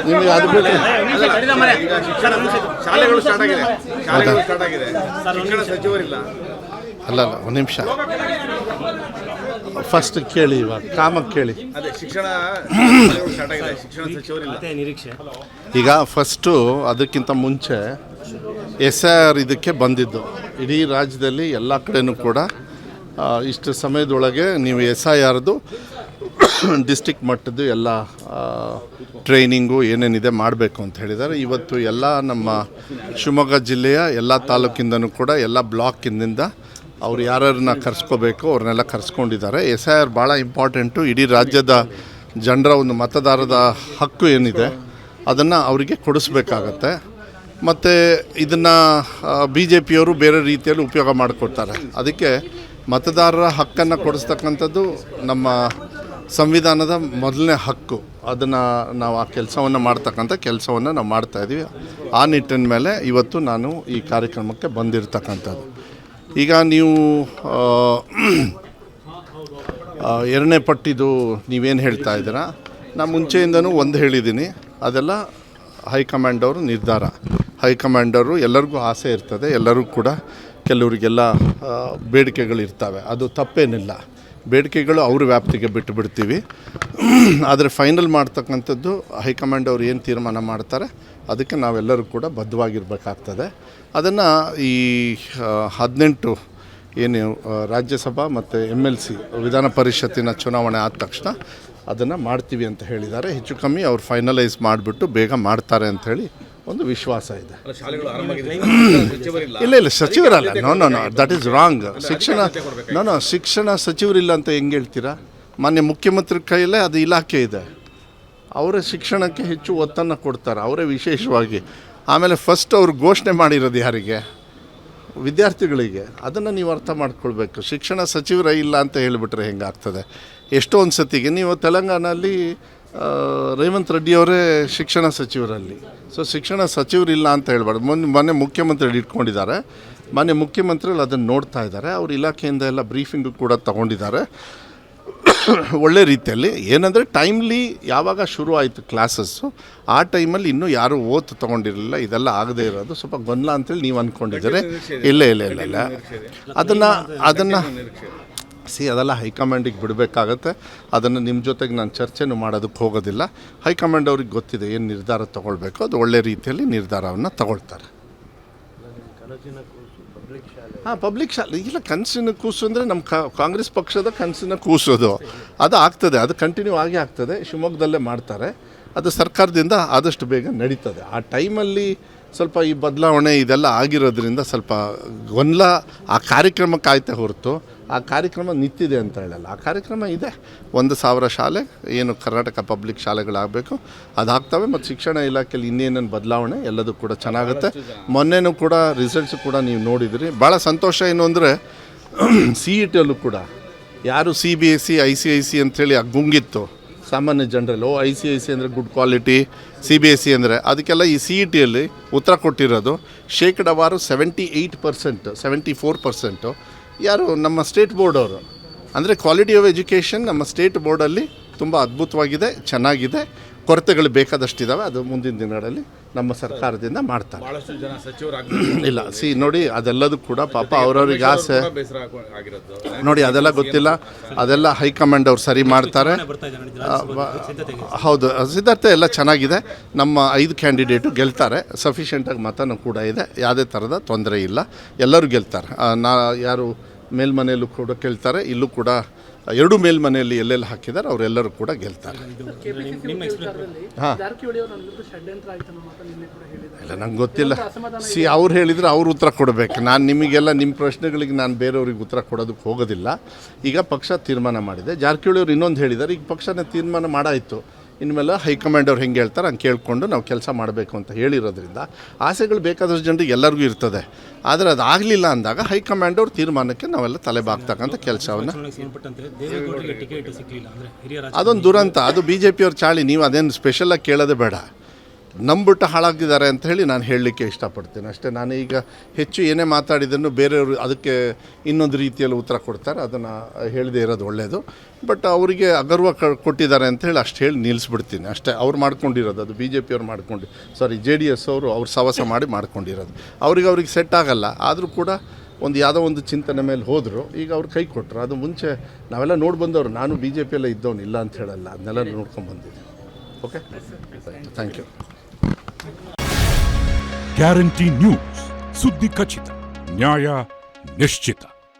ನಿಮಗೆ ಅದು ಬೇಕು. ಶಾಲೆಗಳು ಸ್ಟಾರ್ಟ್ ಆಗಿದೆ, ಶಿಕ್ಷಣ ಸಚಿವರಿಲ್ಲ. ಅಲ್ಲ ಒಂದು ನಿಮಿಷ, ಫಸ್ಟ್ ಕೇಳಿ, ಇವಾಗ ಕಾಮಕ್ಕೆ ಕೇಳಿ. ಅದೇ ಶಿಕ್ಷಣ ಸ್ಟಾರ್ಟ್ ಆಗಿದೆ, ಶಿಕ್ಷಣ ಸಚಿವರಿಲ್ಲ ನಿರೀಕ್ಷೆ. ಈಗ ಫಸ್ಟು ಅದಕ್ಕಿಂತ ಮುಂಚೆ SIR ಇದಕ್ಕೆ ಬಂದಿದ್ದು ಇಡೀ ರಾಜ್ಯದಲ್ಲಿ ಎಲ್ಲ ಕಡೆನೂ ಕೂಡ ಇಷ್ಟು ಸಮಯದೊಳಗೆ ನೀವು SIRದು ಡಿಸ್ಟಿಕ್ ಮಟ್ಟದ್ದು ಎಲ್ಲ ಟ್ರೈನಿಂಗು ಏನೇನಿದೆ ಮಾಡಬೇಕು ಅಂತ ಹೇಳಿದ್ದಾರೆ. ಇವತ್ತು ಎಲ್ಲ ನಮ್ಮ ಶಿವಮೊಗ್ಗ ಜಿಲ್ಲೆಯ ಎಲ್ಲ ತಾಲೂಕಿಂದನೂ ಕೂಡ ಎಲ್ಲ ಬ್ಲಾಕಿಂದ ಅವ್ರು ಯಾರನ್ನ ಕರೆಸ್ಕೋಬೇಕು ಅವ್ರನ್ನೆಲ್ಲ ಕರೆಸ್ಕೊಂಡಿದ್ದಾರೆ. SIR ಭಾಳ ಇಂಪಾರ್ಟೆಂಟು. ಇಡೀ ರಾಜ್ಯದ ಜನರ ಒಂದು ಮತದಾರದ ಹಕ್ಕು ಏನಿದೆ ಅದನ್ನು ಅವರಿಗೆ ಕೊಡಿಸ್ಬೇಕಾಗತ್ತೆ. ಮತ್ತು ಇದನ್ನು BJPಯವರು ಬೇರೆ ರೀತಿಯಲ್ಲಿ ಉಪಯೋಗ ಮಾಡಿಕೊಡ್ತಾರೆ. ಅದಕ್ಕೆ ಮತದಾರರ ಹಕ್ಕನ್ನು ಕೊಡಿಸ್ತಕ್ಕಂಥದ್ದು ನಮ್ಮ ಸಂವಿಧಾನದ ಮೊದಲನೇ ಹಕ್ಕು. ಅದನ್ನು ನಾವು ಆ ಕೆಲಸವನ್ನು ಮಾಡ್ತಕ್ಕಂಥ ಕೆಲಸವನ್ನು ನಾವು ಮಾಡ್ತಾಯಿದ್ದೀವಿ. ಆ ನಿಟ್ಟಿನ ಮೇಲೆ ಇವತ್ತು ನಾನು ಈ ಕಾರ್ಯಕ್ರಮಕ್ಕೆ ಬಂದಿರತಕ್ಕಂಥದ್ದು. ಈಗ ನೀವು ಎರಡನೇ ಪಟ್ಟಿದು ನೀವೇನು ಹೇಳ್ತಾ ಇದ್ದೀರಾ, ನಾನು ಮುಂಚೆಯಿಂದನೂ ಒಂದು ಹೇಳಿದ್ದೀನಿ, ಅದೆಲ್ಲ ಹೈಕಮಾಂಡ್ ಅವರು ನಿರ್ಧಾರ. ಹೈಕಮಾಂಡರು ಎಲ್ಲರಿಗೂ ಆಸೆ ಇರ್ತದೆ, ಎಲ್ಲರೂ ಕೂಡ ಕೆಲವರಿಗೆಲ್ಲ ಬೇಡಿಕೆಗಳಿರ್ತವೆ, ಅದು ತಪ್ಪೇನಿಲ್ಲ. ಬೇಡಿಕೆಗಳು ಅವ್ರ ವ್ಯಾಪ್ತಿಗೆ ಬಿಟ್ಟು ಬಿಡ್ತೀವಿ. ಆದರೆ ಫೈನಲ್ ಮಾಡ್ತಕ್ಕಂಥದ್ದು ಹೈಕಮಾಂಡ್ ಅವರು ಏನು ತೀರ್ಮಾನ ಮಾಡ್ತಾರೆ ಅದಕ್ಕೆ ನಾವೆಲ್ಲರೂ ಕೂಡ ಬದ್ಧವಾಗಿರಬೇಕಾಗ್ತದೆ. ಅದನ್ನು ಈ 18 ಏನು ರಾಜ್ಯಸಭಾ ಮತ್ತು MLC ವಿಧಾನ ಪರಿಷತ್ತಿನ ಚುನಾವಣೆ ಆದ ತಕ್ಷಣ ಅದನ್ನು ಮಾಡ್ತೀವಿ ಅಂತ ಹೇಳಿದ್ದಾರೆ. ಹೆಚ್ಚು ಕಮ್ಮಿ ಅವ್ರು ಫೈನಲೈಸ್ ಮಾಡಿಬಿಟ್ಟು ಬೇಗ ಮಾಡ್ತಾರೆ ಅಂಥೇಳಿ ಒಂದು ವಿಶ್ವಾಸ ಇದೆ. ಇಲ್ಲ ಸಚಿವರಲ್ಲ, ನೋ ದಟ್ ಈಸ್ ರಾಂಗ್. ಶಿಕ್ಷಣ ಸಚಿವರಿಲ್ಲ ಅಂತ ಹೆಂಗೆ ಹೇಳ್ತೀರಾ? ಮಾನ್ಯ ಮುಖ್ಯಮಂತ್ರಿ ಕೈಯಲ್ಲೇ ಅದು ಇಲಾಖೆ ಇದೆ, ಅವರೇ ಶಿಕ್ಷಣಕ್ಕೆ ಹೆಚ್ಚು ಒತ್ತನ್ನು ಕೊಡ್ತಾರೆ, ಅವರೇ ವಿಶೇಷವಾಗಿ. ಆಮೇಲೆ ಫಸ್ಟ್ ಅವರು ಘೋಷಣೆ ಮಾಡಿರೋದು ಯಾರಿಗೆ? ವಿದ್ಯಾರ್ಥಿಗಳಿಗೆ. ಅದನ್ನು ನೀವು ಅರ್ಥ ಮಾಡ್ಕೊಳ್ಬೇಕು. ಶಿಕ್ಷಣ ಸಚಿವರೇ ಇಲ್ಲ ಅಂತ ಹೇಳಿಬಿಟ್ರೆ ಹೆಂಗಾಗ್ತದೆ? ಎಷ್ಟೊಂದು ಸತಿಗೆ ನೀವು ತೆಲಂಗಾಣಲ್ಲಿ ರೇವಂತ್ ರೆಡ್ಡಿಯವರೇ ಶಿಕ್ಷಣ ಸಚಿವರಲ್ಲಿ. ಸೊ ಶಿಕ್ಷಣ ಸಚಿವರಿಲ್ಲ ಅಂತ ಹೇಳ್ಬಾರ್ದು. ಮೊನ್ನೆ ಮುಖ್ಯಮಂತ್ರಿಗಳು ಇಟ್ಕೊಂಡಿದ್ದಾರೆ, ಮೊನ್ನೆ ಮುಖ್ಯಮಂತ್ರಿಗಳು ಅದನ್ನು ನೋಡ್ತಾ ಇದ್ದಾರೆ. ಅವ್ರ ಇಲಾಖೆಯಿಂದ ಎಲ್ಲ ಬ್ರೀಫಿಂಗು ಕೂಡ ತಗೊಂಡಿದ್ದಾರೆ ಒಳ್ಳೆ ರೀತಿಯಲ್ಲಿ. ಏನಂದರೆ ಟೈಮ್ಲಿ ಯಾವಾಗ ಶುರು ಆಯಿತು ಕ್ಲಾಸಸ್ಸು, ಆ ಟೈಮಲ್ಲಿ ಇನ್ನೂ ಯಾರೂ ಓತ್ ತೊಗೊಂಡಿರಲಿಲ್ಲ. ಇದೆಲ್ಲ ಆಗದೇ ಇರೋದು ಸ್ವಲ್ಪ ಗೊಂದಲ ಅಂತೇಳಿ ನೀವು ಅಂದ್ಕೊಂಡಿದ್ದೀರಿ. ಇಲ್ಲ ಅದನ್ನು ಅದೆಲ್ಲ ಹೈಕಮಾಂಡಿಗೆ ಬಿಡಬೇಕಾಗತ್ತೆ. ಅದನ್ನು ನಿಮ್ಮ ಜೊತೆಗೆ ನಾನು ಚರ್ಚೆನೂ ಮಾಡೋದಕ್ಕೆ ಹೋಗೋದಿಲ್ಲ. ಹೈಕಮಾಂಡ್ ಅವ್ರಿಗೆ ಗೊತ್ತಿದೆ ಏನು ನಿರ್ಧಾರ ತೊಗೊಳ್ಬೇಕು, ಅದು ಒಳ್ಳೆ ರೀತಿಯಲ್ಲಿ ನಿರ್ಧಾರವನ್ನು ತಗೊಳ್ತಾರೆ. ಪಬ್ಲಿಕ್ ಶಾಲೆ ಇಲ್ಲ, ಕನಸಿನ ಕೂಸು ಅಂದರೆ ನಮ್ಮ ಕಾಂಗ್ರೆಸ್ ಪಕ್ಷದ ಕನಸಿನ ಕೂಸೋದು ಅದು ಆಗ್ತದೆ, ಅದು ಕಂಟಿನ್ಯೂ ಆಗೇ ಆಗ್ತದೆ. ಶಿವಮೊಗ್ಗದಲ್ಲೇ ಮಾಡ್ತಾರೆ, ಅದು ಸರ್ಕಾರದಿಂದ ಆದಷ್ಟು ಬೇಗ ನಡೀತದೆ. ಆ ಟೈಮಲ್ಲಿ ಸ್ವಲ್ಪ ಈ ಬದಲಾವಣೆ ಇದೆಲ್ಲ ಆಗಿರೋದ್ರಿಂದ ಸ್ವಲ್ಪ ಗೊಂದಲ. ಆ ಕಾರ್ಯಕ್ರಮಕ್ಕೆ ಆಯ್ತೆ ಹೊರತು ಆ ಕಾರ್ಯಕ್ರಮ ನಿಂತಿದೆ ಅಂತ ಹೇಳಲ್ಲ. ಆ ಕಾರ್ಯಕ್ರಮ ಇದೆ. 1,000 ಶಾಲೆ ಏನು ಕರ್ನಾಟಕ ಪಬ್ಲಿಕ್ ಶಾಲೆಗಳಾಗಬೇಕು ಅದಾಗ್ತವೆ. ಮತ್ತು ಶಿಕ್ಷಣ ಇಲಾಖೆಯಲ್ಲಿ ಇನ್ನೇನೇನು ಬದಲಾವಣೆ ಎಲ್ಲದೂ ಕೂಡ ಚೆನ್ನಾಗುತ್ತೆ. ಮೊನ್ನೆನೂ ಕೂಡ ರಿಸಲ್ಟ್ಸು ಕೂಡ ನೀವು ನೋಡಿದಿರಿ. ಭಾಳ ಸಂತೋಷ ಏನು ಅಂದರೆ CETಯಲ್ಲೂ ಕೂಡ ಯಾರು CBSE ICIC ಅಂಥೇಳಿ ಗುಂಗಿತ್ತು ಸಾಮಾನ್ಯ ಜನರಲ್ಲೂ. ICIC ಅಂದರೆ ಗುಡ್ ಕ್ವಾಲಿಟಿ, CBSE ಅಂದರೆ ಅದಕ್ಕೆಲ್ಲ ಈ CETಯಲ್ಲಿ ಉತ್ತರ ಕೊಟ್ಟಿರೋದು ಶೇಕಡಾವಾರು 78%, 74% ಯಾರು ನಮ್ಮ ಸ್ಟೇಟ್ ಬೋರ್ಡವರು. ಅಂದರೆ ಕ್ವಾಲಿಟಿ ಆಫ್ ಎಜುಕೇಷನ್ ನಮ್ಮ ಸ್ಟೇಟ್ ಬೋರ್ಡಲ್ಲಿ ತುಂಬ ಅದ್ಭುತವಾಗಿದೆ, ಚೆನ್ನಾಗಿದೆ. ಕೊರತೆಗಳು ಬೇಕಾದಷ್ಟಿದ್ದಾವೆ, ಅದು ಮುಂದಿನ ದಿನಗಳಲ್ಲಿ ನಮ್ಮ ಸರ್ಕಾರದಿಂದ ಮಾಡ್ತಾರೆ. ಇಲ್ಲ ನೋಡಿ, ಅದೆಲ್ಲದೂ ಕೂಡ ಪಾಪ ಅವ್ರವ್ರಿಗೆ ಆಸೆ ನೋಡಿ, ಅದೆಲ್ಲ ಗೊತ್ತಿಲ್ಲ. ಅದೆಲ್ಲ ಹೈಕಮಾಂಡ್ ಅವ್ರು ಸರಿ ಮಾಡ್ತಾರೆ. ಹೌದು, ಸಿದ್ಧತೆ ಎಲ್ಲ ಚೆನ್ನಾಗಿದೆ. ನಮ್ಮ 5 ಕ್ಯಾಂಡಿಡೇಟು ಗೆಲ್ತಾರೆ. ಸಫಿಷಿಯೆಂಟಾಗಿ ಮತನೂ ಕೂಡ ಇದೆ, ಯಾವುದೇ ಥರದ ತೊಂದರೆ ಇಲ್ಲ, ಎಲ್ಲರೂ ಗೆಲ್ತಾರೆ. ಯಾರು ಮೇಲ್ಮನೆಯಲ್ಲೂ ಕೂಡ ಗೆಲ್ತಾರೆ, ಇಲ್ಲೂ ಕೂಡ 2 ಮೇಲ್ಮನೆಯಲ್ಲಿ ಎಲ್ಲೆಲ್ಲಿ ಹಾಕಿದ್ದಾರೆ ಅವರೆಲ್ಲರೂ ಕೂಡ ಗೆಲ್ತಾರೆ. ಹಾಂ ಇಲ್ಲ, ನಂಗೆ ಗೊತ್ತಿಲ್ಲ. ಅವ್ರು ಹೇಳಿದರೆ ಅವ್ರು ಉತ್ತರ ಕೊಡಬೇಕು. ನಾನು ನಿಮಗೆಲ್ಲ ನಿಮ್ಮ ಪ್ರಶ್ನೆಗಳಿಗೆ ನಾನು ಬೇರೆಯವ್ರಿಗೆ ಉತ್ತರ ಕೊಡೋದಕ್ಕೆ ಹೋಗೋದಿಲ್ಲ. ಈಗ ಪಕ್ಷ ತೀರ್ಮಾನ ಮಾಡಿದೆ. ಜಾರಕಿಹೊಳಿ ಅವರು ಇನ್ನೊಂದು ಹೇಳಿದ್ದಾರೆ, ಈಗ ಪಕ್ಷನ ತೀರ್ಮಾನ ಮಾಡಾಯಿತು, ಇನ್ಮೇಲೆ ಹೈಕಮಾಂಡ್ ಅವ್ರು ಹೆಂಗೆ ಹೇಳ್ತಾರೆ ಹಂಗೆ ಕೇಳಿಕೊಂಡು ನಾವು ಕೆಲಸ ಮಾಡಬೇಕು ಅಂತ ಹೇಳಿರೋದ್ರಿಂದ ಆಸೆಗಳು ಬೇಕಾದಷ್ಟು ಜನರಿಗೆ ಎಲ್ಲರಿಗೂ ಇರ್ತದೆ. ಆದರೆ ಅದು ಆಗಲಿಲ್ಲ ಅಂದಾಗ ಹೈಕಮಾಂಡ್ ಅವ್ರ ತೀರ್ಮಾನಕ್ಕೆ ನಾವೆಲ್ಲ ತಲೆಬಾಗ್ತಕ್ಕಂಥ ಕೆಲಸವನ್ನು, ಅದೊಂದು ದುರಂತ, ಅದು BJP ಅವ್ರ ಚಾಳಿ. ನೀವು ಅದೇನು ಸ್ಪೆಷಲಾಗಿ ಕೇಳೋದೇ ಬೇಡ. ನಂಬಿಟ್ಟು ಹಾಳಾಗಿದ್ದಾರೆ ಅಂತ ಹೇಳಿ ನಾನು ಹೇಳಲಿಕ್ಕೆ ಇಷ್ಟಪಡ್ತೀನಿ ಅಷ್ಟೇ. ನಾನು ಈಗ ಹೆಚ್ಚು ಏನೇ ಮಾತಾಡಿದ್ದನ್ನು ಬೇರೆಯವರು ಅದಕ್ಕೆ ಇನ್ನೊಂದು ರೀತಿಯಲ್ಲಿ ಉತ್ತರ ಕೊಡ್ತಾರೆ, ಅದನ್ನು ಹೇಳದೇ ಇರೋದು ಒಳ್ಳೆಯದು. ಬಟ್ ಅವರಿಗೆ ಅಗರ್ವ ಕೊಟ್ಟಿದ್ದಾರೆ ಅಂತ ಹೇಳಿ ಅಷ್ಟು ಹೇಳಿ ನಿಲ್ಲಿಸ್ಬಿಡ್ತೀನಿ ಅಷ್ಟೇ. ಅವ್ರು ಮಾಡ್ಕೊಂಡಿರೋದು ಅದು BJP ಅವ್ರು JDS ಅವರು ಅವ್ರು ಸವಾಸ ಮಾಡಿ ಮಾಡ್ಕೊಂಡಿರೋದು. ಅವ್ರಿಗೆ ಸೆಟ್ ಆಗಲ್ಲ. ಆದರೂ ಕೂಡ ಯಾವುದೋ ಒಂದು ಚಿಂತನೆ ಮೇಲೆ ಹೋದರು. ಈಗ ಅವ್ರು ಕೈ ಕೊಟ್ಟರು. ಅದು ಮುಂಚೆ ನಾವೆಲ್ಲ ನೋಡಿ ಬಂದವರು. ನಾನು BJPಯಲ್ಲೇ ಇದ್ದವನು, ಇಲ್ಲ ಅಂತ ಹೇಳಲ್ಲ, ಅದನ್ನೆಲ್ಲ ನೋಡ್ಕೊಂಡು ಬಂದಿದ್ದೀನಿ. Okay, thank you. Guarantee news, ಸುದ್ದಿ ಖಚಿತ, ನ್ಯಾಯ ನಿಶ್ಚಿತ.